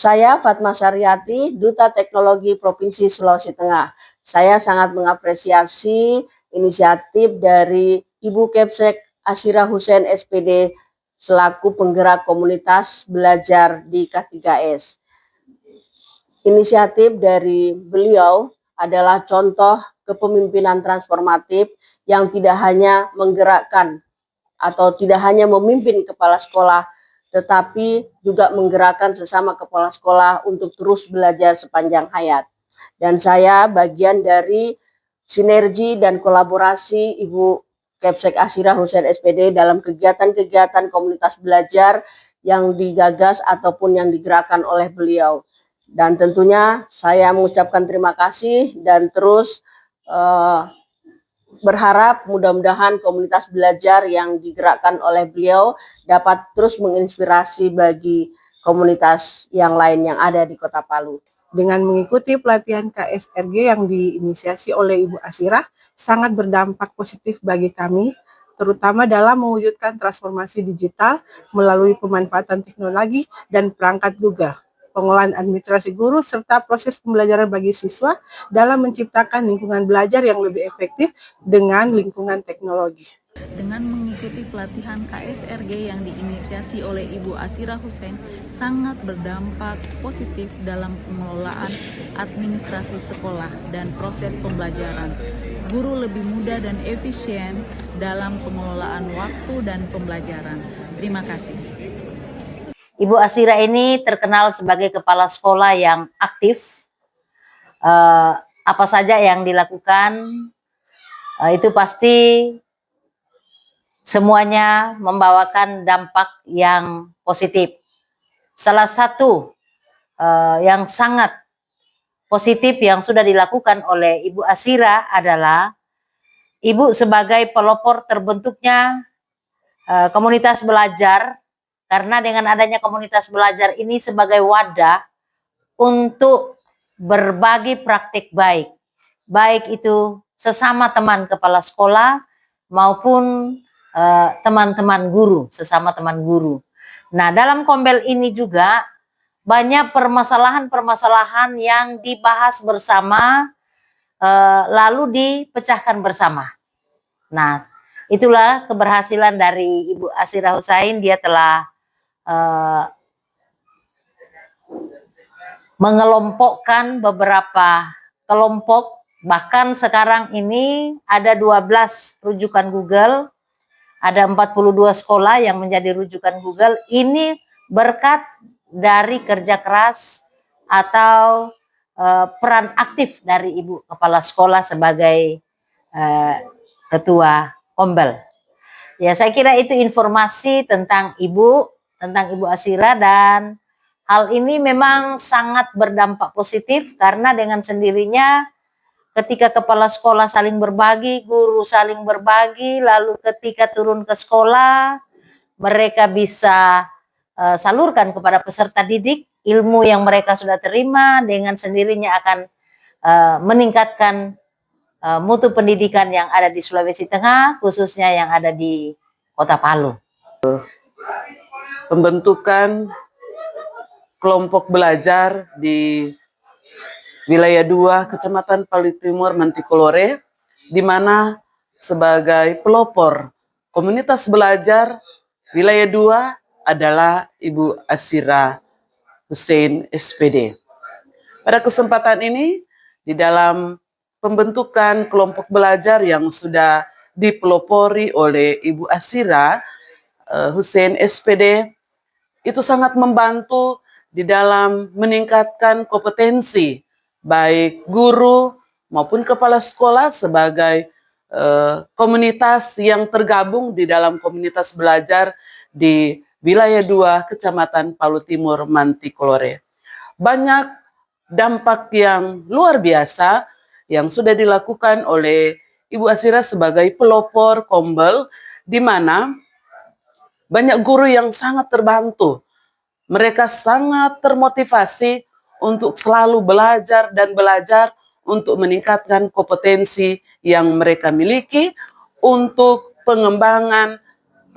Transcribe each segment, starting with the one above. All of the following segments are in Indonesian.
Saya Fatma Saryati, Duta Teknologi Provinsi Sulawesi Tengah. Saya sangat mengapresiasi inisiatif dari Ibu Kepsek Asyira Hussein SPD selaku penggerak komunitas belajar di K3S. Inisiatif dari beliau adalah contoh kepemimpinan transformatif yang tidak hanya menggerakkan atau tidak hanya memimpin kepala sekolah, tetapi juga menggerakkan sesama kepala sekolah untuk terus belajar sepanjang hayat. Dan saya bagian dari sinergi dan kolaborasi Ibu Kepsek Asyira Hussein SPD dalam kegiatan-kegiatan komunitas belajar yang digagas ataupun yang digerakkan oleh beliau. Dan tentunya saya mengucapkan terima kasih dan terus berharap mudah-mudahan komunitas belajar yang digerakkan oleh beliau dapat terus menginspirasi bagi komunitas yang lain yang ada di Kota Palu. Dengan mengikuti pelatihan KSRG yang diinisiasi oleh Ibu Asyira sangat berdampak positif bagi kami, terutama dalam mewujudkan transformasi digital melalui pemanfaatan teknologi dan perangkat Google, pengolahan administrasi guru, serta proses pembelajaran bagi siswa dalam menciptakan lingkungan belajar yang lebih efektif dengan lingkungan teknologi. Dengan mengikuti pelatihan KSRG yang diinisiasi oleh Ibu Asyira Hussein sangat berdampak positif dalam pengelolaan administrasi sekolah dan proses pembelajaran. Guru lebih mudah dan efisien dalam pengelolaan waktu dan pembelajaran. Terima kasih. Ibu Asyira ini terkenal sebagai kepala sekolah yang aktif. Apa saja yang dilakukan itu pasti semuanya membawakan dampak yang positif. Salah satu yang sangat positif yang sudah dilakukan oleh Ibu Asyira adalah Ibu sebagai pelopor terbentuknya komunitas belajar, karena dengan adanya komunitas belajar ini sebagai wadah untuk berbagi praktik baik, baik itu sesama teman kepala sekolah maupun teman-teman guru, sesama teman guru. Nah, dalam kombel ini juga banyak permasalahan-permasalahan yang dibahas bersama, lalu dipecahkan bersama. Nah, itulah keberhasilan dari Ibu Asyira Hussein. Dia telah mengelompokkan beberapa kelompok, bahkan sekarang ini ada 12 rujukan Google. Ada 42 sekolah yang menjadi rujukan Google. Ini berkat dari kerja keras atau peran aktif dari Ibu Kepala Sekolah sebagai Ketua Kombel. Ya, saya kira itu informasi tentang Ibu Asyira, dan hal ini memang sangat berdampak positif karena dengan sendirinya ketika kepala sekolah saling berbagi, guru saling berbagi, lalu ketika turun ke sekolah, mereka bisa salurkan kepada peserta didik ilmu yang mereka sudah terima, dengan sendirinya akan meningkatkan mutu pendidikan yang ada di Sulawesi Tengah, khususnya yang ada di Kota Palu. Pembentukan kelompok belajar di Wilayah 2 Kecamatan Palu Timur Mantikolore, di mana sebagai pelopor komunitas belajar Wilayah 2 adalah Ibu Asyira Hussein SPD. Pada kesempatan ini, di dalam pembentukan kelompok belajar yang sudah dipelopori oleh Ibu Asyira Hussein SPD, itu sangat membantu di dalam meningkatkan kompetensi baik guru maupun kepala sekolah sebagai komunitas yang tergabung di dalam komunitas belajar di Wilayah 2 Kecamatan Palu Timur Mantikolore. Banyak dampak yang luar biasa yang sudah dilakukan oleh Ibu Asyira sebagai pelopor kombel, di mana banyak guru yang sangat terbantu. Mereka sangat termotivasi untuk selalu belajar dan belajar untuk meningkatkan kompetensi yang mereka miliki untuk pengembangan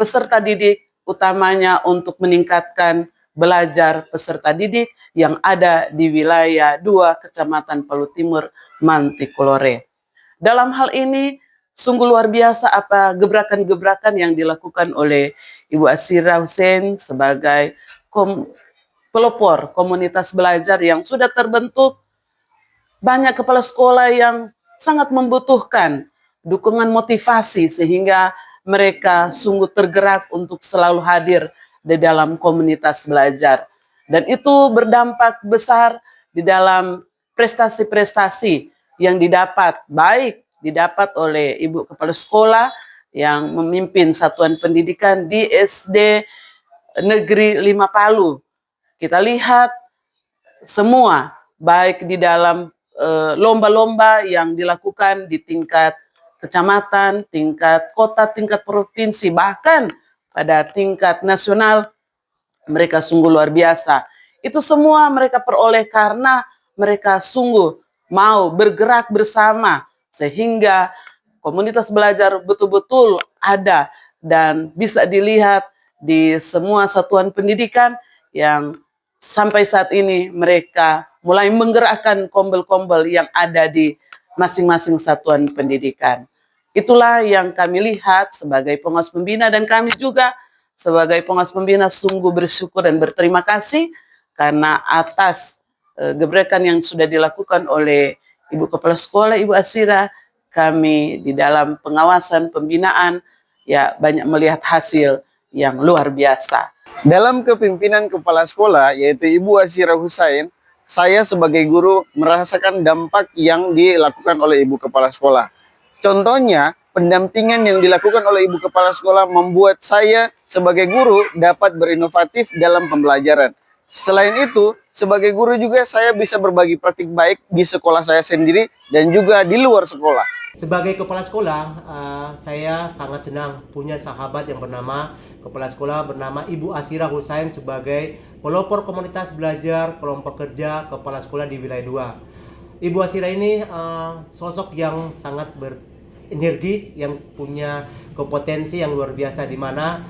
peserta didik, utamanya untuk meningkatkan belajar peserta didik yang ada di wilayah 2 Kecamatan Palu Timur, Mantikolore. Dalam hal ini sungguh luar biasa apa gebrakan-gebrakan yang dilakukan oleh Ibu Asira Hussein sebagai pelopor komunitas belajar yang sudah terbentuk. Banyak kepala sekolah yang sangat membutuhkan dukungan motivasi sehingga mereka sungguh tergerak untuk selalu hadir di dalam komunitas belajar. Dan itu berdampak besar di dalam prestasi-prestasi yang didapat, baik didapat oleh Ibu Kepala Sekolah yang memimpin satuan pendidikan di SD Negeri 5 Palu. Kita lihat semua, baik di dalam lomba-lomba yang dilakukan di tingkat kecamatan, tingkat kota, tingkat provinsi, bahkan pada tingkat nasional, mereka sungguh luar biasa. Itu semua mereka peroleh karena mereka sungguh mau bergerak bersama, sehingga komunitas belajar betul-betul ada dan bisa dilihat di semua satuan pendidikan yang sampai saat ini mereka mulai menggerakkan kombel-kombel yang ada di masing-masing satuan pendidikan. Itulah yang kami lihat sebagai pengawas pembina, dan kami juga sebagai pengawas pembina sungguh bersyukur dan berterima kasih karena atas gebrakan yang sudah dilakukan oleh Ibu Kepala Sekolah, Ibu Asira, kami di dalam pengawasan pembinaan ya banyak melihat hasil yang luar biasa. Dalam kepemimpinan kepala sekolah, yaitu Ibu Asira Hussein, saya sebagai guru merasakan dampak yang dilakukan oleh Ibu Kepala Sekolah. Contohnya, pendampingan yang dilakukan oleh Ibu Kepala Sekolah membuat saya sebagai guru dapat berinovatif dalam pembelajaran. Selain itu, sebagai guru juga saya bisa berbagi praktik baik di sekolah saya sendiri dan juga di luar sekolah. Sebagai kepala sekolah, saya sangat senang punya sahabat yang bernama kepala sekolah bernama Ibu Asira Hussein sebagai pelopor komunitas belajar kelompok kerja kepala sekolah di wilayah 2. Ibu Asira ini sosok yang sangat berenergi, yang punya kompetensi yang luar biasa, di mana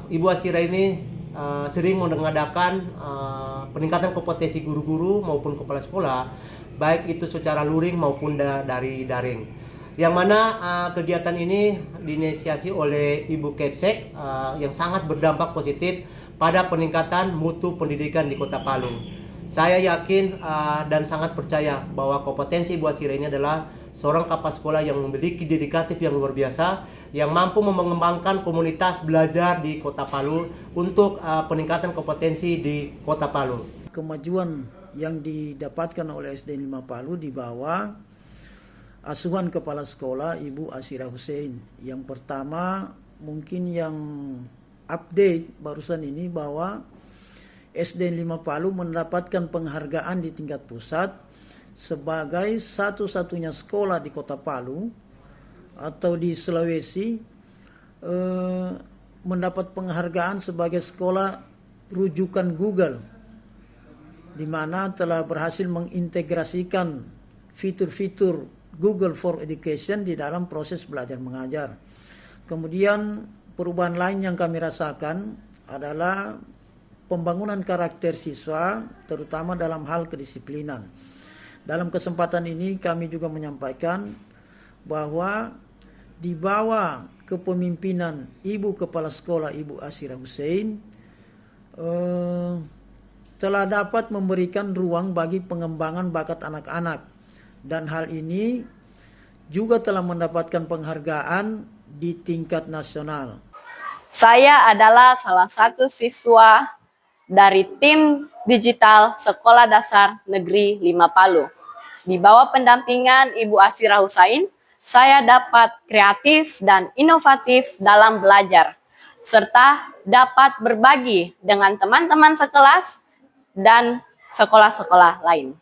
Ibu Asira ini sering mengadakan peningkatan kompetensi guru-guru maupun kepala sekolah, baik itu secara luring maupun dari daring. Yang mana kegiatan ini diinisiasi oleh Ibu Kepsek yang sangat berdampak positif pada peningkatan mutu pendidikan di Kota Palu. Saya yakin dan sangat percaya bahwa kompetensi Ibu Asira ini adalah seorang kepala sekolah yang memiliki dedikatif yang luar biasa, yang mampu mengembangkan komunitas belajar di Kota Palu untuk peningkatan kompetensi di Kota Palu. Kemajuan yang didapatkan oleh SD 5 Palu di bawah asuhan kepala sekolah Ibu Asira Hussein. Yang pertama, mungkin yang update barusan ini bahwa SD 5 Palu mendapatkan penghargaan di tingkat pusat sebagai satu-satunya sekolah di Kota Palu atau di Sulawesi mendapat penghargaan sebagai sekolah rujukan Google, di mana telah berhasil mengintegrasikan fitur-fitur Google for Education di dalam proses belajar mengajar. Kemudian perubahan lain yang kami rasakan adalah pembangunan karakter siswa, terutama dalam hal kedisiplinan. Dalam kesempatan ini kami juga menyampaikan bahwa di bawah kepemimpinan Ibu Kepala Sekolah Ibu Asira Hussein telah dapat memberikan ruang bagi pengembangan bakat anak-anak. Dan hal ini juga telah mendapatkan penghargaan di tingkat nasional. Saya adalah salah satu siswa dari tim digital Sekolah Dasar Negeri 5 Palu. Di bawah pendampingan Ibu Asira Hussein, saya dapat kreatif dan inovatif dalam belajar, serta dapat berbagi dengan teman-teman sekelas dan sekolah-sekolah lain.